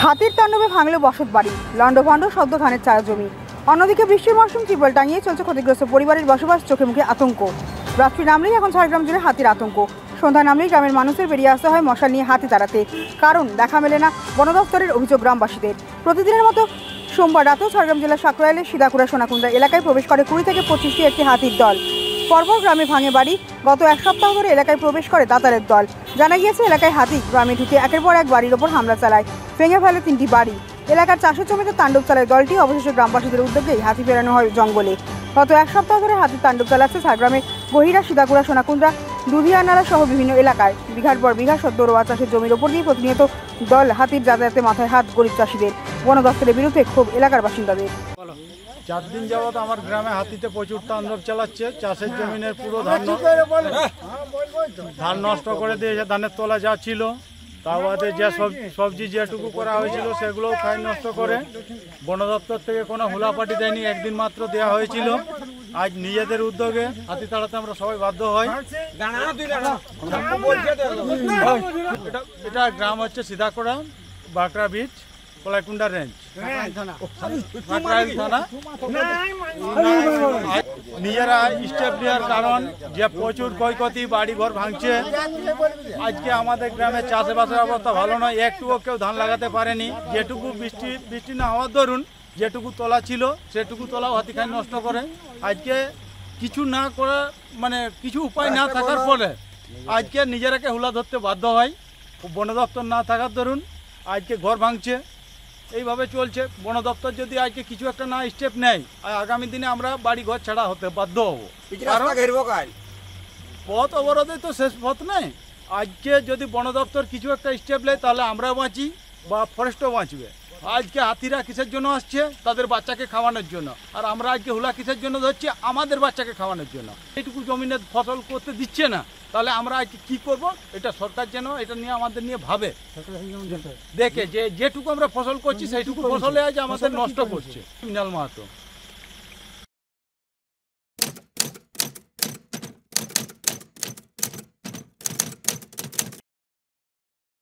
হাতির তাণ্ডবে ভাঙল বসত বাড়ি, লন্ডভন্ড সদ্য ধানের চারা জমি। অন্যদিকে বৃষ্টির মৌসুম ত্রিপল টাঙিয়ে চলছে ক্ষতিগ্রস্ত পরিবারের বসবাস, চোখে মুখে আতঙ্ক। রাত্রি নামলেই এখন ঝাড়গ্রাম জুড়ে হাতির আতঙ্ক। সন্ধ্যা নামলেই গ্রামের মানুষের বেরিয়ে আসতে হয় মশাল নিয়ে হাতি তাড়াতে, কারণ দেখা মেলে না বন দফতরের অভিযোগ গ্রামবাসীদের। প্রতিদিনের মতো সোমবার রাতেও ঝাড়গ্রাম জেলার সাঁকরাইলের সিদাকুড়া সোনাকুন্দা এলাকায় প্রবেশ করে 20 থেকে 25টি একটি হাতির দল। পরপর গ্রামে ভাঙে বাড়ি। গত এক সপ্তাহ ধরে এলাকায় প্রবেশ করে দাতারের দল। জানা গিয়েছে এলাকায় হাতি গ্রামে ঢুকে একের পর এক বাড়ির ওপর হামলা চালায়, ভেঙে ফেলে 3টি বাড়ি। এলাকার চাষের জমিতে তাণ্ডব চালায় দলটি। অবশেষে গ্রামবাসীদের উদ্যোগেই হাতি ফেরানো হয় জঙ্গলে। গত এক সপ্তাহ ধরে হাতির তাণ্ডব চালাচ্ছে ঝাড়গ্রামের গহিরা, সিদাকুড়া, সোনাকুন্দা, দুধিয়ানালা সহ বিভিন্ন এলাকায়। বিঘার পর বিঘা সদ্য রোয়া চাষের জমির ওপর দিয়ে প্রতিনিয়ত দল হাতির যাতায়াতে মাথায় হাত গরিব চাষিদের। বন দফতরের বিরুদ্ধে ক্ষোভ এলাকার বাসিন্দাদের। 4 দিন যাবৎ আমার গ্রামে হাতিতে প্রচুর তাণ্ডব চালাচ্ছে। চাষের জমিনের পুরো ধান নষ্ট করে দিয়েছে। ধানের তলা যা ছিল, তা বাদে যে সবজি যেটুকু করা হয়েছিল সেগুলোও খাই নষ্ট করে। বন দপ্তর থেকে কোনো হুলাপাটি দেয়নি, একদিন মাত্র দেওয়া হয়েছিল। আজ নিজেদের উদ্যোগে হাতি তাড়াতে আমরা সবাই বাধ্য হই। এটা গ্রাম হচ্ছে সিদাকুড়া, বাঁকড়া বীচ, কলাইকুন্ডা রেঞ্জ, সাঁকরাইল থানা। নিজেরা স্টেপ নেওয়ার কারণ যে প্রচুর ক্ষয়ক্ষতি, বাড়ি ঘর ভাঙছে। আজকে আমাদের গ্রামে চাষবাসের অবস্থা ভালো নয়, একটুও কেউ ধান লাগাতে পারেনি। যেটুকু বৃষ্টি না হওয়ার দরুন যেটুকু তোলা ছিল সেটুকু তোলাও হাতি খাই নষ্ট করে। আজকে কিছু না করে, মানে কিছু উপায় না থাকার ফলে আজকে নিজেরাকে হুলা ধরতে বাধ্য হয়। বন দপ্তর না থাকার দরুন আজকে ঘর ভাঙছে। এইভাবে চলছে। বন দপ্তর যদি আজকে কিছু একটা না স্টেপ নেয়, আগামী দিনে আমরা বাড়ি ঘর ছাড়া হতে বাধ্য হবো। পথ অবরোধে তো শেষ পথ নেই। আজকে যদি বন দপ্তর কিছু একটা স্টেপ নেয় তাহলে আমরাও বাঁচি বা ফরেস্টও বাঁচবে। আজকে হাতিরা কিসের জন্য আসছে? তাদের বাচ্চাকে খাওয়ানোর জন্য। আর আমরা আজকে হুলা কিসের জন্য ধরছি? আমাদের বাচ্চাকে খাওয়ানোর জন্য। এইটুকু জমিনে ফসল করতে দিচ্ছে না, তাহলে আমরা আজকে কী করবো? এটা সরকার যেন এটা নিয়ে আমাদের নিয়ে ভাবে, দেখে যে যেটুকু আমরা ফসল করছি সেইটুকু ফসলে আজ আমাদের নষ্ট করছে। মিনাল মাহাতো।